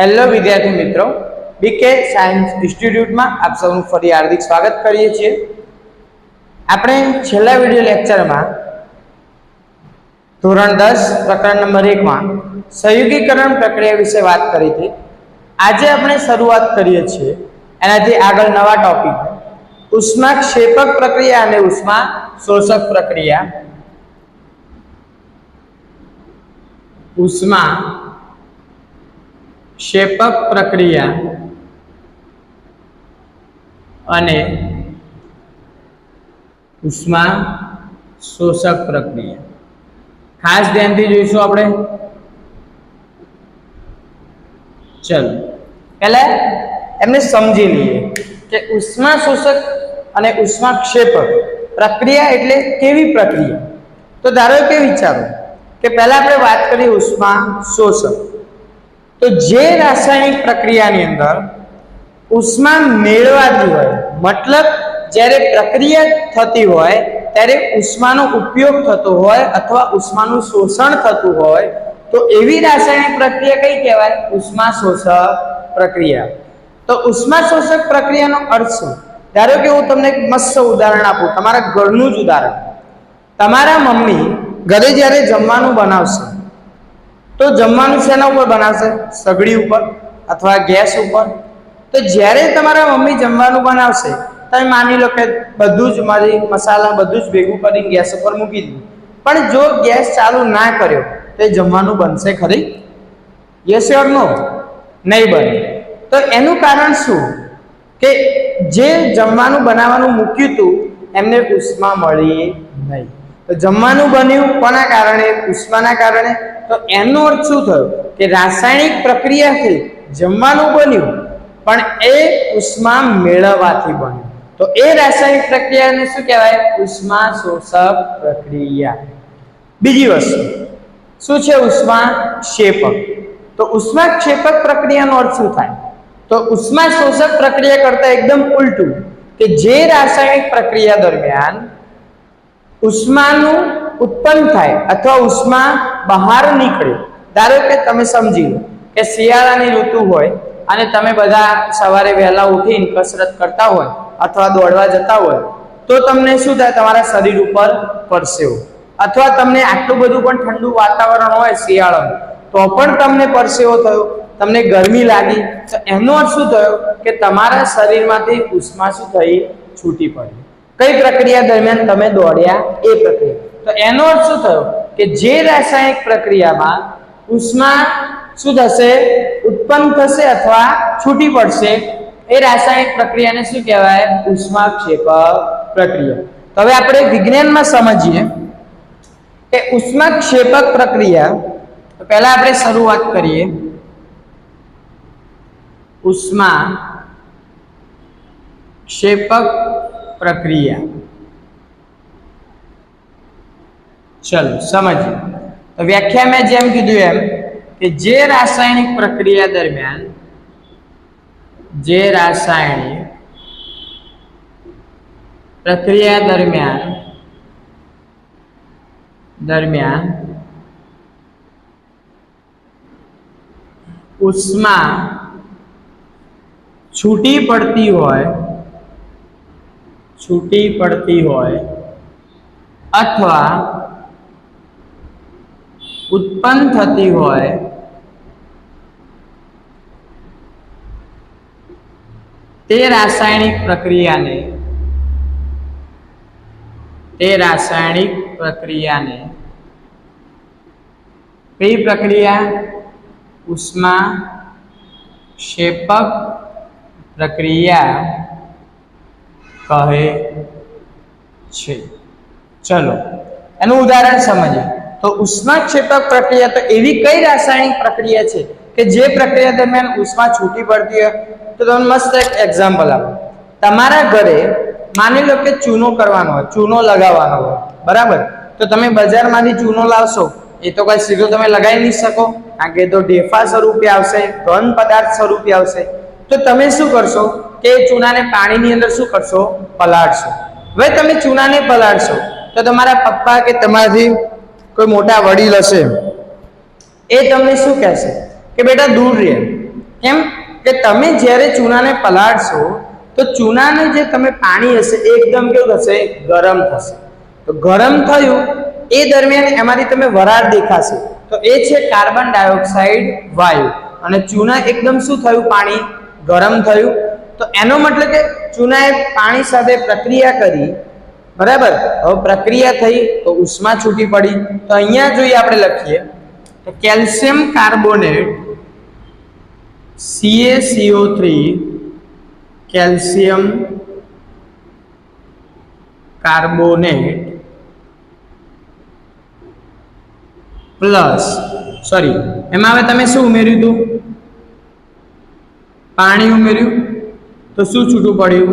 Hello વિદ્યાર્થી મિત્રો, બીકે science ઇન્સ્ટિટ્યૂટમાં આપ સૌનું ફરી હાર્દિક સ્વાગત કરીએ છીએ। આપણે છેલ્લા વિડિયો લેક્ચરમાં ધોરણ 10 પ્રકરણ નંબર 1 માં સંયુગીકરણ પ્રક્રિયા વિશે વાત કરી હતી। આજે આપણે શરૂઆત કરીએ છીએ એનાથી આગળ નવા ટોપિક ઉષ્માક્ષેપક પ્રક્રિયા અને ઉષ્મા શોષક પ્રક્રિયા। ઉષ્મા ક્ષેપક પ્રક્રિયા અને ઉષ્મા શોષક પ્રક્રિયા ખાસ ધ્યાનથી જોઈશું આપણે। ચલો પહેલા એમને સમજી લઈએ કે ઉષ્મા શોષક અને ઉષ્મા ક્ષેપક પ્રક્રિયા એટલે કેવી પ્રક્રિયા। તો ધારો કે વિચારો કે પહેલા આપણે વાત કરી ઉષ્મા શોષક। તો જે રાસાયણિક પ્રક્રિયાની અંદર ઉષ્મા મેળવાતી હોય, મતલબ જ્યારે પ્રક્રિયા થતી હોય ત્યારે ઉષ્માનો ઉપયોગ થતો હોય અથવા ઉષ્માનું શોષણ થતું હોય, તો એવી રાસાયણિક પ્રક્રિયા કઈ કહેવાય? ઉષ્મા શોષક પ્રક્રિયા। તો ઉષ્મા શોષક પ્રક્રિયાનો અર્થ શું? ધારો કે હું તમને એક મસ્ત ઉદાહરણ આપું, તમારા ઘરનું જ ઉદાહરણ। તમારા મમ્મી ઘરે જ્યારે જમવાનું બનાવશે તો જમવાનું શેના ઉપર બનાવશે? સગડી ઉપર અથવા ગેસ ઉપર। તો જ્યારે તમારા મમ્મી જમવાનું બનાવશે, તમે માની લો કે બધું જ મસાલા બધું જ ભેગું કરીને ગેસ ઉપર મૂકી દીધું, પણ જો ગેસ ચાલુ ના કર્યો તો જમવાનું બનશે ખરી? યસ ઓર નો? નહીં બને। તો એનું કારણ શું? કે જે જમવાનું બનાવવાનું મૂક્યું હતું એમને ઉષ્મા મળી નહીં। તો જમવાનું બન્યું કોના કારણે? ઉષ્માના કારણે। તો એનો અર્થ શું થયો? કે રાસાયણિક પ્રક્રિયાથી જમવાનું બન્યું પણ એ ઉષ્મા મેળવવાથી બન્યું। તો એ રાસાયણિક પ્રક્રિયાને શું કહેવાય? ઉષ્મા શોષક પ્રક્રિયા। બીજી વસ્તુ શું છે? ઉષ્મા ક્ષેપક। તો ઉષ્મા ક્ષેપક પ્રક્રિયાનો અર્થ શું થાય? તો ઉષ્મા શોષક પ્રક્રિયા કરતા એકદમ ઉલટું, કે જે રાસાયણિક પ્રક્રિયા દરમિયાન ઉષ્માનું ઉત્પન્ન થાય અથવા ઉષ્મા બહાર નીકળે। ધારો કે તમે સમજી લો કે શિયાળાની ઋતુ હોય અને તમે બધા સવારે વહેલા ઉઠીને કસરત કરતા હોય અથવા દોડવા જતા હોય, તો તમને શું થાય? તમારા શરીર ઉપર પરસેવો, અથવા તમને આટલું બધું પણ ઠંડુ વાતાવરણ હોય શિયાળાનું તો પણ તમને પરસેવો થયો, તમને ગરમી લાગી, તો એનો અર્થ શું થયો? કે તમારા શરીરમાંથી ઉષ્મા શું થઈ? છૂટી પડી। કઈ પ્રક્રિયા દરમિયાન તમે દોડ્યા? એ પ્રક્રિયા। તો એનો અર્થ શું થયો? કે જે રાસાયણિક પ્રક્રિયામાં ઉષ્મા શું થશે? ઉત્પન્ન થશે અથવા છૂટી પડશે, એ રાસાયણિક પ્રક્રિયાને શું કહેવાય? ઉષ્માક્ષેપક પ્રક્રિયા। તો હવે આપણે વિજ્ઞાનમાં સમજીએ કે ઉષ્માક્ષેપક પ્રક્રિયા। તો પહેલા આપણે શરૂઆત કરીએ ઉષ્મા ક્ષેપક પ્રક્રિયા। ચલો સમજીએ। તો વ્યાખ્યા મેં જેમ કીધું એમ કે જે રાસાયણિક પ્રક્રિયા દરમિયાન ઉષ્મા છૂટી પડતી હોય અથવા ઉત્પન્ન થતી હોય તે રાસાયણિક પ્રક્રિયાને કઈ પ્રક્રિયા? ઉષ્મા ક્ષેપક પ્રક્રિયા કહે છે। ચલો એનું ઉદાહરણ સમજીએ। તો ઉષ્માક્ષેપક પ્રક્રિયા તો એવી કઈ રાસાયણિક પ્રક્રિયા છે કે જે પ્રક્રિયા દરમિયાન ઉષ્મા છૂટી પડતી હોય? તો તમને મસ્ત એક એક્ઝામ્પલ આપો। તમારા ઘરે માની લો કે ચૂનો કરવાનો હોય, ચૂનો લગાવવાનો હોય, બરાબર? તો તમે બજારમાંથી ચૂનો લાવશો, એ તો કઈ સીધો તમે લગાવી નહીં શકો, કારણ કે તો ઢેફા સ્વરૂપે આવશે, ઘન પદાર્થ સ્વરૂપે આવશે। તો તમે શું કરશો કે ચૂનાને પાણીની અંદર શું કરશો? પલાળશો। હવે તમે ચૂનાને પલાળશો તો તમારા પપ્પા કે તમારાથી કોઈ મોટા વડીલ હશે, એ તમને શું કહેશે કે બેટા દૂર રહે, કેમ કે તમે જ્યારે ચૂનાને પલાળશો તો ચૂનાને જે તમે પાણી હશે એ એકદમ કેવું થશે, ગરમ થશે. તો ગરમ થયું એ દરમિયાન એમાંથી તમે વરાળ દેખાશે, તો એ છે કાર્બન ડાયોક્સાઇડ વાયુ. અને ચૂના એકદમ શું થયું, પાણી ગરમ થયું. તો એનો મતલબ કે ચૂનાએ પાણી સાથે પ્રક્રિયા કરી, બરાબર. હવે પ્રક્રિયા થઈ તો ઉષ્મા છૂટી પડી. તો અહીંયા જોઈએ આપણે લખીએ તો calcium carbonate CaCO3 calcium carbonate plus એમાં હવે તમે શું ઉમેર્યું હતું, પાણી ઉમેર્યું, તો શું છૂટું પડ્યું,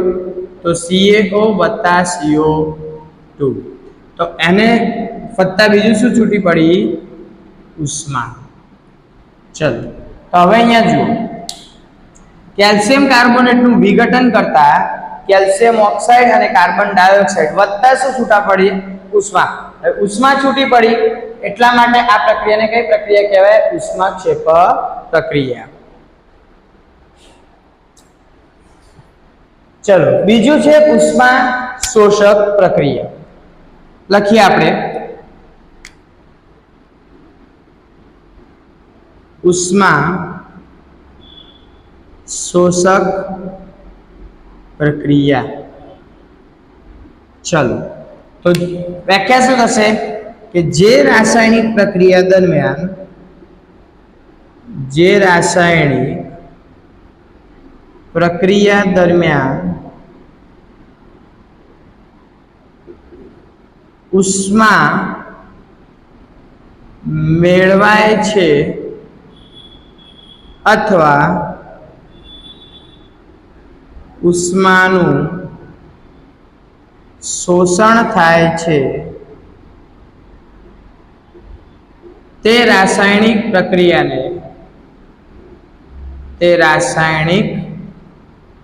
તો CaO વત્તા CO2. તો એને વત્તા બીજું શું છૂટી પડી, ઉષ્મા. ચલો તો હવે અહીંયા જુઓ, કેલ્શિયમ કાર્બોનેટનું વિઘટન કરતા કેલ્શિયમ ઓક્સાઇડ અને કાર્બન ડાયોક્સાઇડ વત્તા શું છૂટા પડી, ઉષ્મા. ઉષ્મા છૂટી પડી એટલા માટે આ પ્રક્રિયાને કઈ પ્રક્રિયા કહેવાય, ઉષ્માક્ષેપક પ્રક્રિયા. ચલો બીજું છે ઉષ્મા શોષક પ્રક્રિયા. લખીએ આપણે ઉષ્મા શોષક પ્રક્રિયા. ચલો તો વ્યાખ્યા શું થશે કે જે રાસાયણિક પ્રક્રિયા દરમિયાન ઉષ્મા મેળવાય છે અથવા ઉષ્માનું શોષણ થાય છે તે રાસાયણિક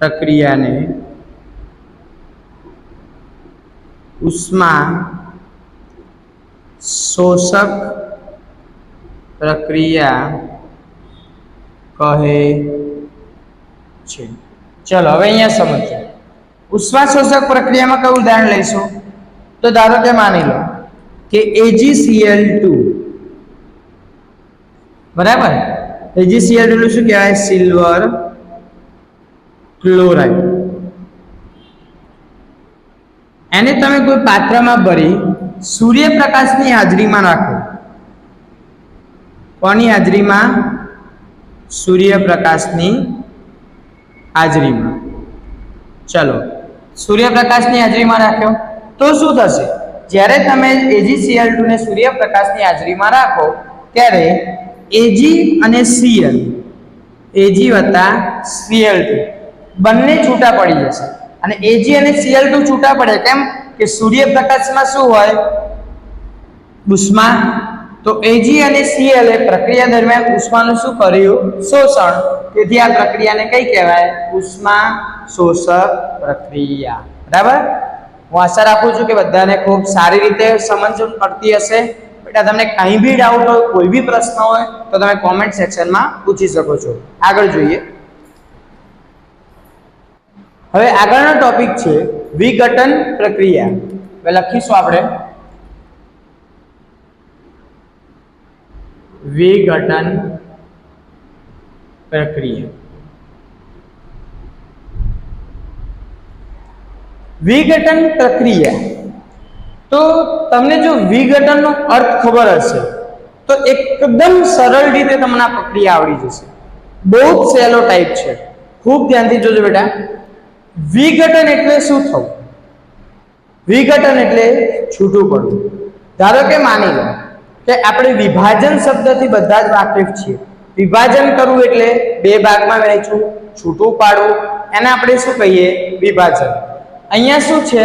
પ્રક્રિયાને ઉષ્મા શોષક પ્રક્રિયા કહે છે. ચલો હવે અહીંયા સમજીએ. ઉષ્મા શોષક પ્રક્રિયામાં કયું ઉદાહરણ લઈશું, તો ધારો કે માની લો કે AgCl2, બરાબર. AgCl2 શું કહેવાય, સિલ્વર ક્લોરાઇડ. એને તમે કોઈ પાત્રમાં ભરી સૂર્યપ્રકાશની હાજરીમાં રાખો. કોની હાજરીમાં, સૂર્યપ્રકાશની હાજરીમાં. ચલો સૂર્યપ્રકાશની હાજરીમાં રાખ્યો તો શું થશે, જ્યારે તમે AgCl2 ને સૂર્યપ્રકાશની હાજરીમાં રાખો ત્યારે Ag અને Cl, Ag વત્તા Cl2 બંને છૂટા પડી જશે. અને Ag અને Cl2 છૂટા પડે કેમ કે સૂર્યપ્રકાશમાં શું હોય, ઉષ્મા. તો Ag અને Cl એ પ્રક્રિયા દરમિયાન ઉષ્માનું શું કર્યું, શોષણ. તેથી આ પ્રક્રિયાને કઈ કહેવાય, ઉષ્મા શોષક પ્રક્રિયા. બરાબર. હું આશા રાખું છું કે બધાને ખૂબ સારી રીતે સમજણ પડતી હશે. બેટા તમને કંઈ બી ડાઉટ હોય, કોઈ બી પ્રશ્ન હોય તો તમે કોમેન્ટ સેક્શનમાં પૂછી શકો છો. આગળ જોઈએ. હવે આગળનો ટોપિક છે વિઘટન પ્રક્રિયા. હવે લખીશું આપણે વિઘટન પ્રક્રિયા. વિઘટન પ્રક્રિયા, તો તમને જો વિઘટનનો અર્થ ખબર હશે તો એકદમ સરળ રીતે તમને આ પ્રક્રિયા આવડી જશે. બહુ જ સહેલો ટાઈપ છે, ખૂબ ધ્યાનથી જોજો બેટા. વિઘટન એટલે શું થવું, વિઘટન એટલે છૂટું પડવું. ધારો કે માની લો કે આપણે વિભાજન શબ્દથી બધા જ વાકેફ છીએ. વિભાજન કરવું એટલે બે ભાગમાં વહેંચવું, છૂટું પાડવું, એને આપણે શું કહીએ, વિભાજન. અહીંયા શું છે,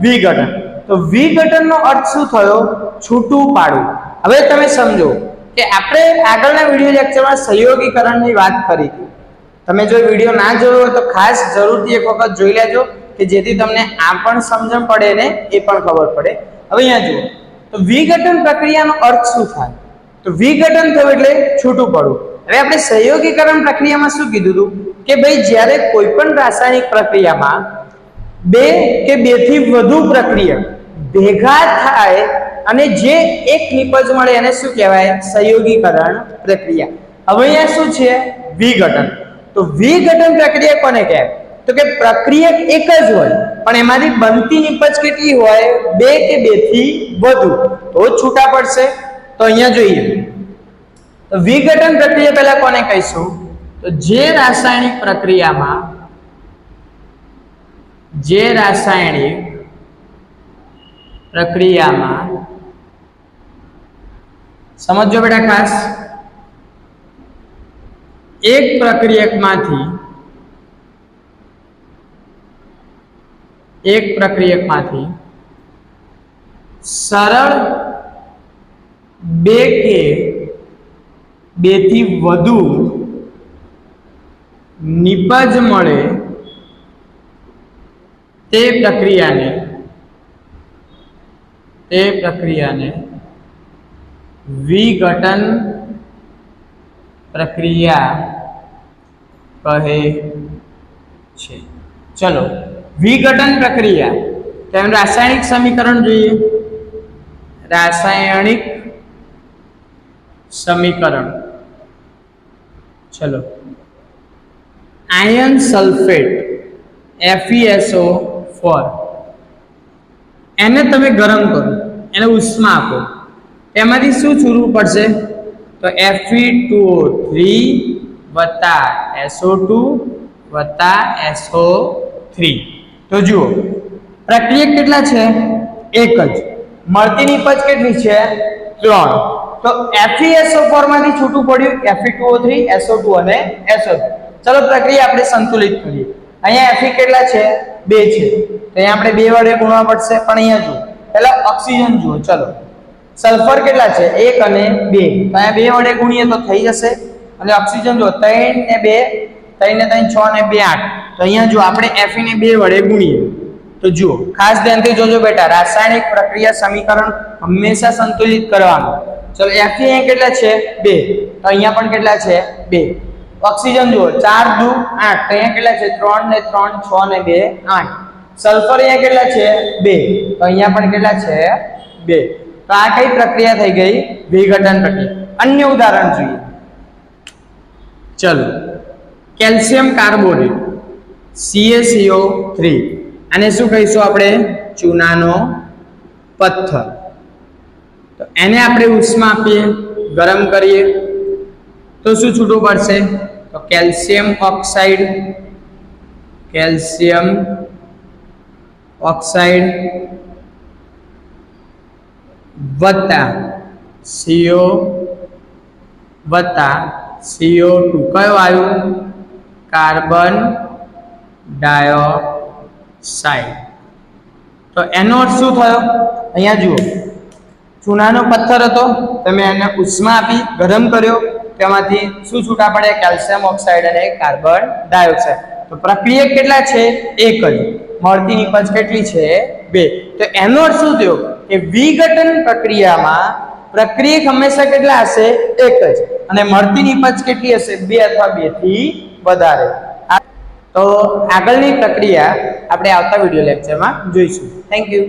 વિઘટન. તો વિઘટનનો અર્થ શું થયો, છૂટું પાડવું. હવે તમે સમજો કે આપણે આગળના વિડીયો લેક્ચરમાં સંયોગીકરણની વાત કરી હતી. તમે જો વિડીયો ના જોયો હોય તો ખાસ જરૂરથી એક વખત જોઈ લેજો કે જેથી તમને આ પણ સમજણ પડે ને એ પણ ખબર પડે. હવે અહીંયા જુઓ તો વિઘટન પ્રક્રિયાનો અર્થ શું થાય, તો વિઘટન થયું એટલે છૂટું પડવું. હવે આપણે સહયોગીકરણ પ્રક્રિયામાં શું કીધું હતું કે ભાઈ જ્યારે કોઈ પણ રાસાયણિક પ્રક્રિયામાં બે કે બે થી વધુ પ્રક્રિયક ભેગા થાય અને જે એક નિપજ મળે એને શું કહેવાય? સહયોગીકરણ પ્રક્રિયા. હવે અહીંયા શું છે? વિઘટન. તો વિઘટન પ્રક્રિયા કોને કહેવાય? તો કે પ્રક્રિયક એક જ હોય પણ એમાંથી બનતી નિપજ કેટલી હોય? બે કે બે થી વધુ, તો છૂટા પડશે. તો અહીંયા જોઈએ તો વિઘટન પ્રક્રિયા પહેલા કોને કહીશું? તો જે રાસાયણિક પ્રક્રિયામાં સમજો બેટા ખાસ, એક પ્રક્રિયકમાંથી સરળ બે કે બે થી વધુ નિપજ મળે તે પ્રક્રિયાને વિઘટન પ્રક્રિયા કહે છે. ચલો, વિઘટન પ્રક્રિયા તો એનું રાસાયણિક સમીકરણ જોઈએ. રાસાયણિક સમીકરણ, ચલો, આયર્ન સલ્ફેટ FeSO4 એને તમે ગરમ કરો, એને ઉષ્મા આપો, એમાંથી શું છૂટવું પડશે? તો Fe2O3 + SO2 + SO3. તો જુઓ પ્રક્રિયક કેટલા છે? એક જ. મળતી નિપજ કેટલી છે? 3. તો FeSO4 માંથી છૂટું પડ્યું Fe2O3, SO2 અને SO3. ચલો પ્રક્રિયા આપણે સંતુલિત કરીએ. અહીંયા Fe કેટલા છે? 2 છે, તો અહીંયા આપણે 2 વડે ગુણવા પડશે. પણ અહીંયા જુઓ, પહેલા ઓક્સિજન જુઓ. ચલો, સલ્ફર કેટલા છે? 1 અને 2, તો અહીંયા 2 વડે ગુણીએ તો થઈ જશે. અને ઓક્સિજન જુઓ 3 ને 2, 3 ને 3 6 ને 2 8, તો અહીંયા જો આપણે Fe ને 2 વડે ગુણીએ તો જુઓ ખાસ ધ્યાનથી જોજો બેટા, રાસાયણિક પ્રક્રિયા સમીકરણ હંમેશા સંતુલિત કરવાનું. ચલો Fe અહીંયા કેટલા છે? 2, તો અહીંયા પણ કેટલા છે? 2. ઓક્સિજન જુઓ 4 2 8, તો અહીંયા કેટલા છે? 3 ને 3 6 ને 2 8. સલ્ફર અહીંયા કેટલા છે? 2, તો અહીંયા પણ કેટલા છે? 2. તો આ કઈ પ્રક્રિયા થઈ ગઈ? વિઘટન પ્રક્રિયા. અન્ય ઉદાહરણ જોઈએ. ચલો, કેલ્શિયમ કાર્બોનેટ CaCO3, આને શું કહીશું આપણે? ચૂનાનો પથ્થર. તો એને આપણે ઉષ્મા આપીએ, ગરમ કરીએ તો શું છૂટું પડશે? તો કેલ્શિયમ ઓક્સાઇડ વત્તા CO2. કયો આવ્યું? Carbon dioxide. તો એનો અર્થ શું થયો? અહીંયા જુઓ, ચૂનાનો પથ્થર હતો, તમે એને ઉષ્મા આપી, ગરમ કર્યો, તેમાંથી શું છૂટા પડે? કેલ્શિયમ ઓક્સાઇડ અને કાર્બન ડાયોક્સાઇડ. તો પ્રક્રિયક કેટલા છે? એક જ. મળતી નિપજ કેટલી છે? 2. તો એનો અર્થ શું થયો કે વિઘટન પ્રક્રિયામાં પ્રક્રિયક હંમેશા કેટલા હશે? એક જ, અને મળતી નિપજ કેટલી હશે? 2 અથવા 2 થી વધારે. તો આગળની પ્રક્રિયા આપણે આવતા વિડિયો લેક્ચરમાં જોઈશું. Thank you.